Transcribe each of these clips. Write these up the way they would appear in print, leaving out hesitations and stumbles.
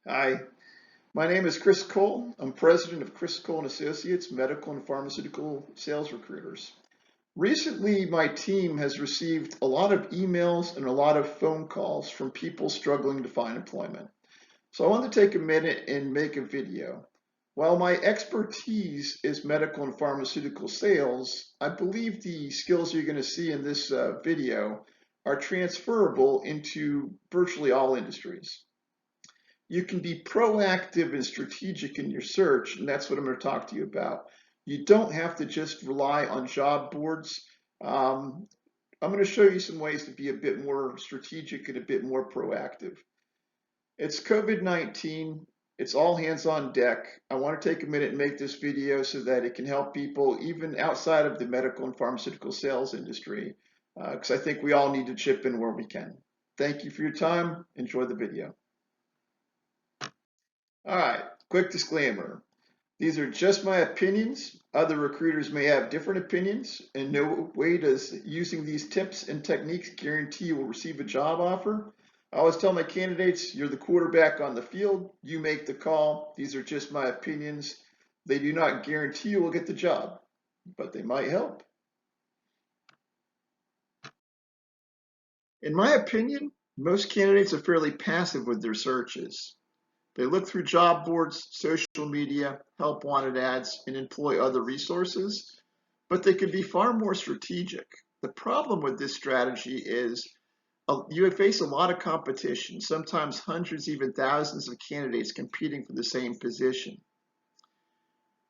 Hi, my name is Kris Cole. I'm president of Kris Cole and Associates, medical and pharmaceutical sales recruiters. Recently, my team has received a lot of emails and a lot of phone calls from people struggling to find employment. So I wanted to take a minute and make a video. While my expertise is medical and pharmaceutical sales, I believe the skills you're going to see in this video are transferable into virtually all industries. You can be proactive and strategic in your search, and that's what I'm going to talk to you about. You don't have to just rely on job boards. Um, I'm going to show you some ways to be a bit more strategic and a bit more proactive. It's COVID-19. It's all hands on deck. I want to take a minute and make this video so that it can help people even outside of the medical and pharmaceutical sales industry, because I think we all need to chip in where we can. Thank you for your time. Enjoy the video. All right, quick disclaimer. These are just my opinions. Other recruiters may have different opinions, and no way does using these tips and techniques guarantee you will receive a job offer. I always tell my candidates, you're the quarterback on the field, you make the call. These are just my opinions. They do not guarantee you will get the job, but they might help. In my opinion, most candidates are fairly passive with their searches. They look through job boards, social media, help wanted ads, and employ other resources, but they can be far more strategic. The problem with this strategy is you face a lot of competition, sometimes hundreds, even thousands of candidates competing for the same position.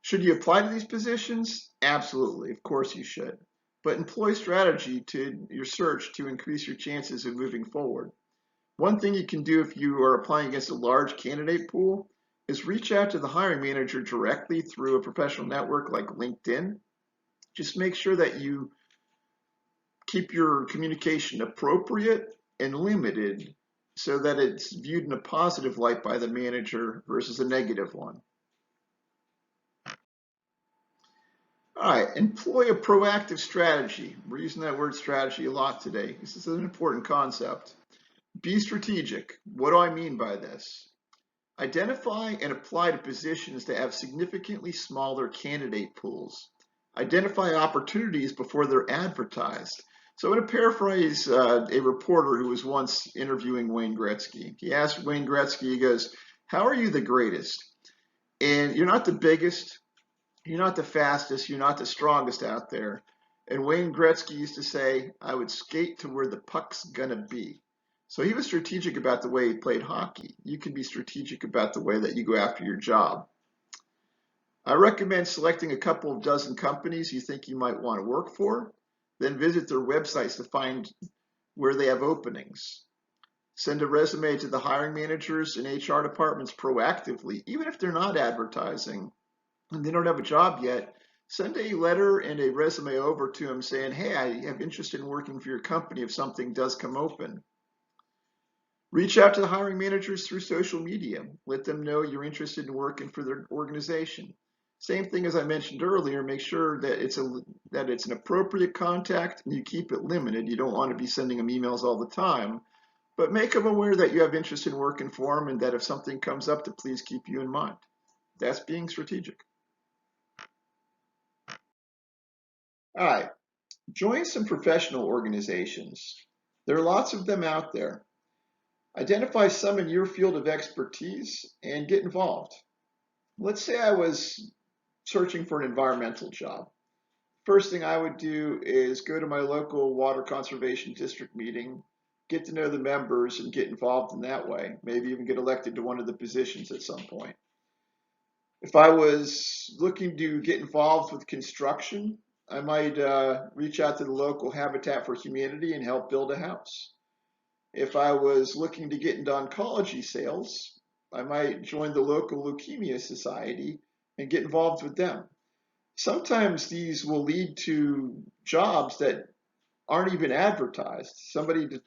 Should you apply to these positions? Absolutely, of course you should. But employ strategy to your search to increase your chances of moving forward. One thing you can do if you are applying against a large candidate pool is reach out to the hiring manager directly through a professional network like LinkedIn. Just make sure that you keep your communication appropriate and limited so that it's viewed in a positive light by the manager versus a negative one. All right, employ a proactive strategy. We're using that word strategy a lot today. This is an important concept. Be strategic. What do I mean by this? Identify and apply to positions that have significantly smaller candidate pools. Identify opportunities before they're advertised. So I'm going to paraphrase a reporter who was once interviewing Wayne Gretzky. He asked Wayne Gretzky, he goes, "How are you the greatest?" And you're not the biggest, you're not the fastest, you're not the strongest out there. And Wayne Gretzky used to say, "I would skate to where the puck's gonna be." So he was strategic about the way he played hockey. You can be strategic about the way that you go after your job. I recommend selecting a couple of dozen companies you think you might want to work for, then visit their websites to find where they have openings. Send a resume to the hiring managers and HR departments proactively, even if they're not advertising and they don't have a job yet. Send a letter and a resume over to them saying, "Hey, I have interest in working for your company if something does come open." Reach out to the hiring managers through social media. Let them know you're interested in working for their organization. Same thing as I mentioned earlier, make sure that it's an appropriate contact and you keep it limited. You don't want to be sending them emails all the time, but make them aware that you have interest in working for them and that if something comes up, to please keep you in mind. That's being strategic. All right, join some professional organizations. There are lots of them out there. Identify some in your field of expertise and get involved. Let's say I was searching for an environmental job. First thing I would do is go to my local water conservation district meeting, get to know the members and get involved in that way, maybe even get elected to one of the positions at some point. If I was looking to get involved with construction, I might reach out to the local Habitat for Humanity and help build a house. If I was looking to get into oncology sales, I might join the local leukemia society and get involved with them. Sometimes these will lead to jobs that aren't even advertised. Somebody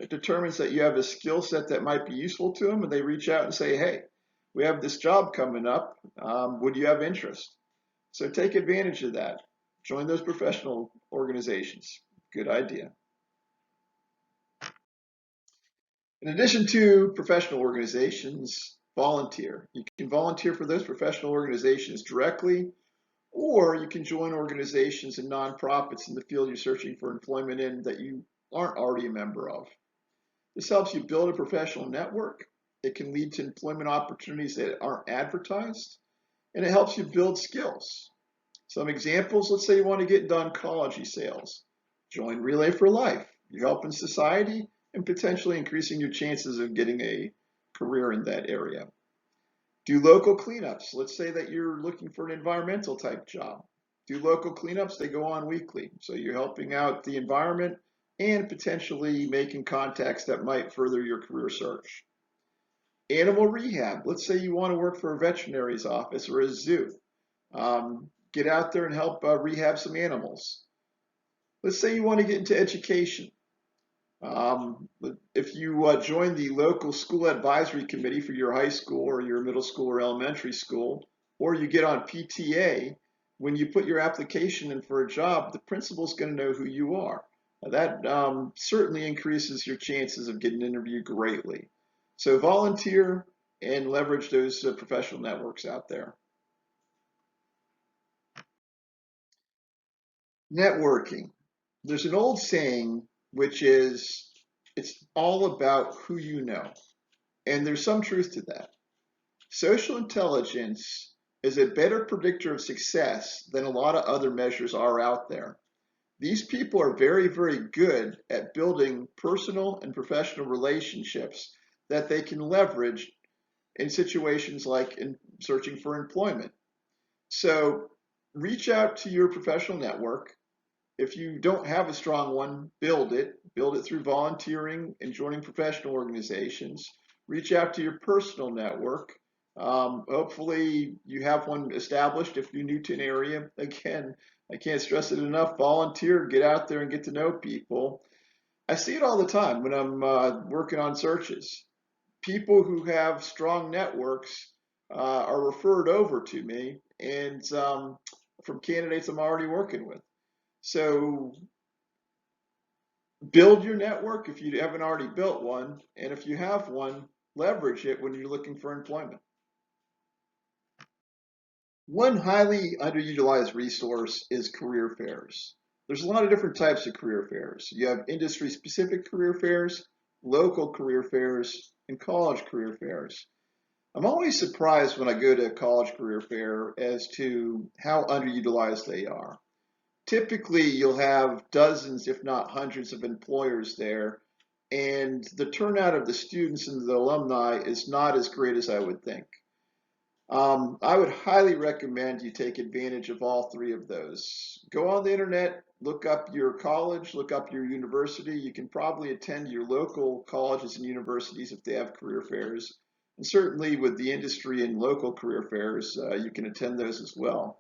determines that you have a skill set that might be useful to them, and they reach out and say, "Hey, we have this job coming up. Would you have interest?" So take advantage of that. Join those professional organizations. Good idea. In addition to professional organizations, volunteer. You can volunteer for those professional organizations directly, or you can join organizations and nonprofits in the field you're searching for employment in that you aren't already a member of. This helps you build a professional network. It can lead to employment opportunities that aren't advertised, and it helps you build skills. Some examples, let's say you want to get into oncology sales. Join Relay for Life. You're helping society and potentially increasing your chances of getting a career in that area. Do local cleanups. Let's say that you're looking for an environmental type job. Do local cleanups, they go on weekly. So you're helping out the environment and potentially making contacts that might further your career search. Animal rehab. Let's say you want to work for a veterinary's office or a zoo. Get out there and help rehab some animals. Let's say you want to get into education. If you join the local school advisory committee for your high school or your middle school or elementary school, or you get on PTA, when you put your application in for a job, the principal's going to know who you are. That certainly increases your chances of getting an interview greatly. So volunteer and leverage those professional networks out there. Networking. There's an old saying, which is, it's all about who you know. And there's some truth to that. Social intelligence is a better predictor of success than a lot of other measures are out there. These people are very, very good at building personal and professional relationships that they can leverage in situations like in searching for employment. So reach out to your professional network. If you don't have a strong one, build it. Build it through volunteering and joining professional organizations. Reach out to your personal network. Hopefully you have one established if you're new to an area. Again, I can't stress it enough. Volunteer, get out there and get to know people. I see it all the time when I'm working on searches. People who have strong networks are referred over to me and from candidates I'm already working with. So build your network if you haven't already built one, and if you have one, leverage it when you're looking for employment. One highly underutilized resource is career fairs. There's a lot of different types of career fairs. You have industry-specific career fairs, local career fairs, and college career fairs. I'm always surprised when I go to a college career fair as to how underutilized they are. Typically, you'll have dozens, if not hundreds, of employers there, and the turnout of the students and the alumni is not as great as I would think. I would highly recommend you take advantage of all three of those. Go on the internet, look up your college, look up your university. You can probably attend your local colleges and universities if they have career fairs. And certainly with the industry and local career fairs, you can attend those as well.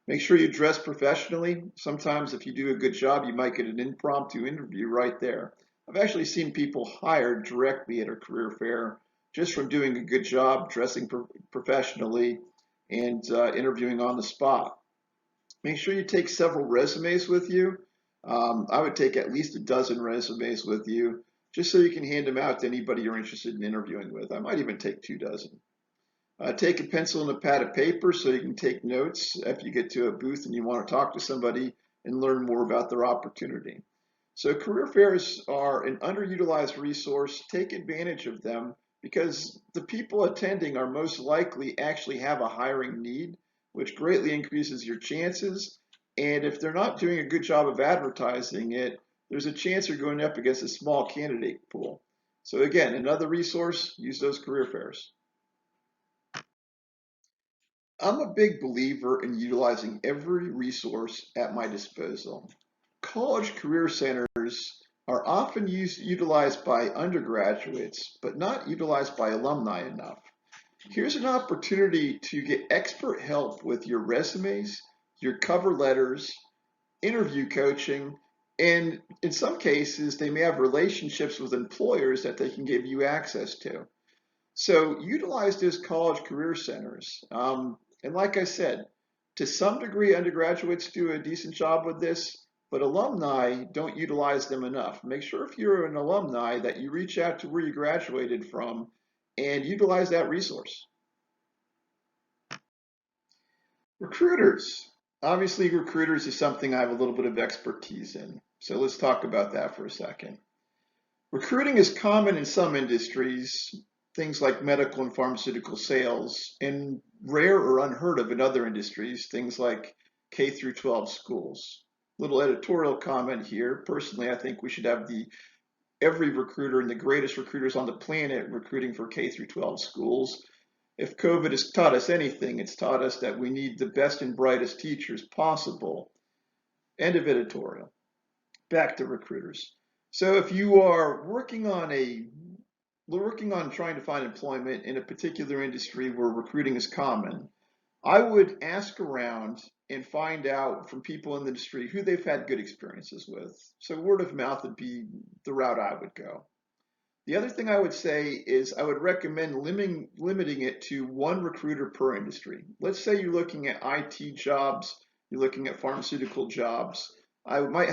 Make sure you dress professionally. Sometimes if you do a good job, you might get an impromptu interview right there. I've actually seen people hired directly at a career fair just from doing a good job, dressing professionally, and interviewing on the spot. Make sure you take several resumes with you. I would take at least a dozen resumes with you, just so you can hand them out to anybody you're interested in interviewing with. I might even take 2 dozen. Take a pencil and a pad of paper so you can take notes if you get to a booth and you want to talk to somebody and learn more about their opportunity. So career fairs are an underutilized resource. Take advantage of them because the people attending are most likely actually have a hiring need, which greatly increases your chances. And if they're not doing a good job of advertising it, there's a chance you're going up against a small candidate pool. So again, another resource, use those career fairs. I'm a big believer in utilizing every resource at my disposal. College career centers are often utilized by undergraduates, but not utilized by alumni enough. Here's an opportunity to get expert help with your resumes, your cover letters, interview coaching, and in some cases, they may have relationships with employers that they can give you access to. So utilize those college career centers. And like I said, to some degree, undergraduates do a decent job with this, but alumni don't utilize them enough. Make sure if you're an alumni that you reach out to where you graduated from and utilize that resource. Recruiters. Obviously, recruiters is something I have a little bit of expertise in. So let's talk about that for a second. Recruiting is common in some industries, things like medical and pharmaceutical sales, and rare or unheard of in other industries, things like K through 12 schools. Little editorial comment here. Personally, I think we should have every recruiter and the greatest recruiters on the planet recruiting for K through 12 schools. If COVID has taught us anything, it's taught us that we need the best and brightest teachers possible. End of editorial. Back to recruiters. So if you are working on trying to find employment in a particular industry where recruiting is common, I would ask around and find out from people in the industry who they've had good experiences with. So word of mouth would be the route I would go. The other thing I would say is I would recommend limiting it to one recruiter per industry. Let's say you're looking at IT jobs, you're looking at pharmaceutical jobs. I might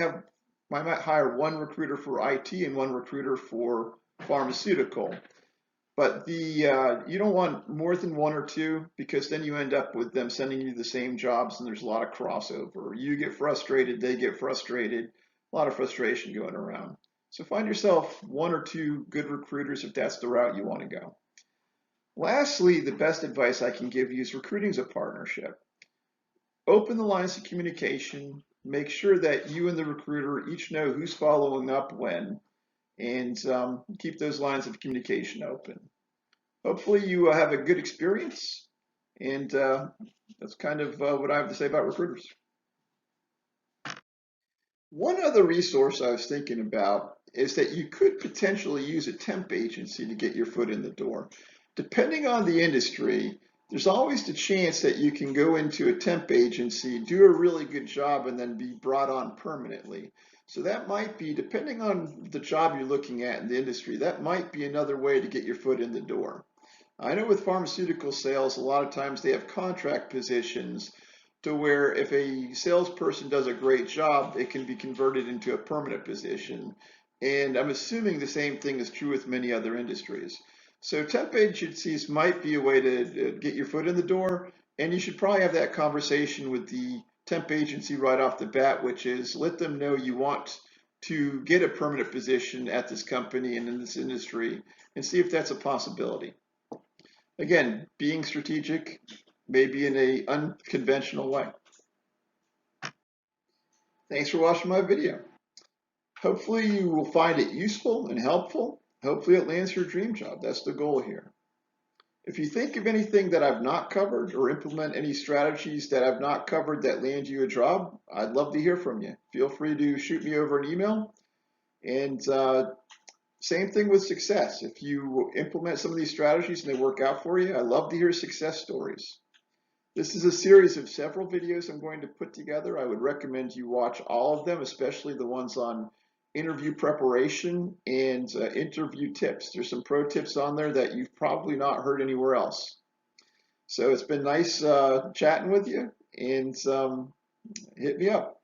hire one recruiter for IT and one recruiter for pharmaceutical. But you don't want more than one or two, because then you end up with them sending you the same jobs and there's a lot of crossover. You get frustrated, they get frustrated, a lot of frustration going around. So find yourself one or two good recruiters if that's the route you want to go. Lastly, the best advice I can give you is recruiting is a partnership. Open the lines of communication, make sure that you and the recruiter each know who's following up when, and keep those lines of communication open. Hopefully you have a good experience, and that's kind of what I have to say about recruiters. One other resource I was thinking about is that you could potentially use a temp agency to get your foot in the door. Depending on the industry, there's always the chance that you can go into a temp agency, do a really good job, and then be brought on permanently. So that might be, depending on the job you're looking at in the industry, that might be another way to get your foot in the door. I know with pharmaceutical sales, a lot of times they have contract positions to where if a salesperson does a great job, it can be converted into a permanent position. And I'm assuming the same thing is true with many other industries. So temp agencies might be a way to get your foot in the door, and you should probably have that conversation with the temp agency right off the bat, which is let them know you want to get a permanent position at this company and in this industry, and see if that's a possibility. Again, being strategic, maybe in an unconventional way. Thanks for watching my video. Hopefully you will find it useful and helpful. Hopefully it lands your dream job. That's the goal here. If you think of anything that I've not covered or implement any strategies that I've not covered that land you a job, I'd love to hear from you. Feel free to shoot me over an email. And same thing with success. If you implement some of these strategies and they work out for you, I love to hear success stories. This is a series of several videos I'm going to put together. I would recommend you watch all of them, especially the ones on interview preparation and interview tips. There's some pro tips on there that you've probably not heard anywhere else. So it's been nice chatting with you, and hit me up.